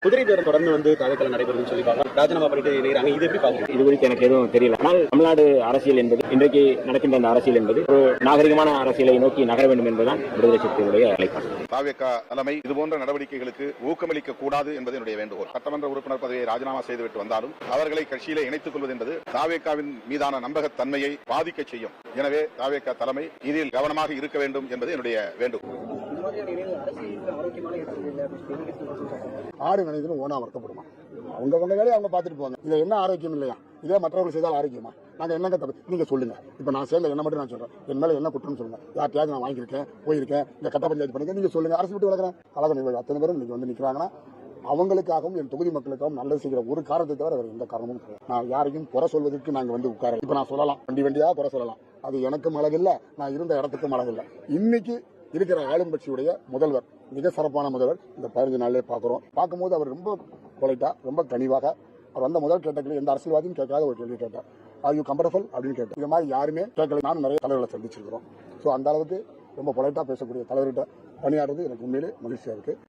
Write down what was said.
குதிரை பேரம் தொடர்ந்து வந்து தாவேக்கால நடைபெறுதுன்னு சொல்லி ராஜினாமா பண்ணிட்டு இணைகிறாங்க. இது எப்படி பாக்குறீங்க? இது குறித்து எனக்கு எதுவும் தெரியல. ஆனால் தமிழ்நாடு அரசியல் என்பது இன்றைக்கு நடக்கின்ற அந்த அரசியல் என்பது ஒரு நாகரிகமான அரசியலை நோக்கி நகர வேண்டும் என்பதுதான் விடுதலை சிறுத்தைகளுடைய நிலைப்பாடு. தாவேக்கா தலைமை இதுபோன்ற நடவடிக்கைகளுக்கு ஊக்கமளிக்க கூடாது என்பது என்னுடைய வேண்டுகோள். சட்டமன்ற உறுப்பினர் பதவியை ராஜினாமா செய்துவிட்டு வந்தாலும் அவர்களை கட்சியிலே இணைத்துக் கொள்வது என்பது தாவேக்காவின் மீதான நம்பகத்தன்மையை பாதிக்க செய்யும். எனவே தாவேக்கா தலைமை இதில் கவனமாக இருக்க வேண்டும் என்பது என்னுடைய வேண்டுகோள். ஆடு நினைத்து ஓனா வருத்தப்படுமா? அவங்க வேலையை அவங்க பார்த்துட்டு போவாங்க. இதுல என்ன ஆரோக்கியம் இல்லையா? இதே மற்றவர்கள் செய்தால் ஆரோக்கியமா? நாங்க என்னங்க தப்பு நீங்க சொல்லுங்க. இப்ப நான் சேர்ந்த என்ன மட்டும் நான் சொல்றேன். என் மேல என்ன குற்றம்னு சொல்லுங்க. யார்ட்டையாவது நான் வாங்கியிருக்கேன், போயிருக்கேன், இந்த கட்ட பஞ்சாயத்து பண்ணிக்க நீங்க சொல்லுங்க. அரசு விட்டு வளர்க்குறேன் கழக நிர்வாகி அத்தனை பேரும் இன்னைக்கு வந்து நிக்கிறாங்கன்னா அவங்களுக்காகவும் என் தொகுதி மக்களுக்காகவும் நல்லது செய்கிற ஒரு காரணத்தை தவிர வேற எந்த காரணமும் கிடையாது. நான் யாரையும் குறை சொல்வதற்கு நாங்க வந்து உட்கார இப்ப நான் சொல்லலாம், வண்டியா குறை சொல்லலாம். அது எனக்கும் அழகில்லை, நான் இருந்த இடத்துக்கும் அழகில்லை. இன்னைக்கு இருக்கிற ஆளும் கட்சியுடைய முதல்வர் மிக சிறப்பான முதல்வர். இந்த 15 நாள்லயே பார்க்கும்போது அவர் ரொம்ப பொலைட்டா, ரொம்ப கனிவாக அவர் வந்த முதல் கேட்டது எந்த அரசியல்வாதியும் கேட்காத ஒரு கேள்வி கேட்டார். ஆர் யூ கம்ஃபர்டபுள் அப்படின்னு கேட்டார். இந்த மாதிரி யாருமே கேட்கல. நானும் நிறைய தலைவர்களை சந்திச்சிருக்கிறோம். ஸோ அந்த அளவுக்கு ரொம்ப பொலைட்டா பேசக்கூடிய தலைவர்கிட்ட பணியாடுறது எனக்கு உண்மையிலே மகிழ்ச்சியா இருக்கு.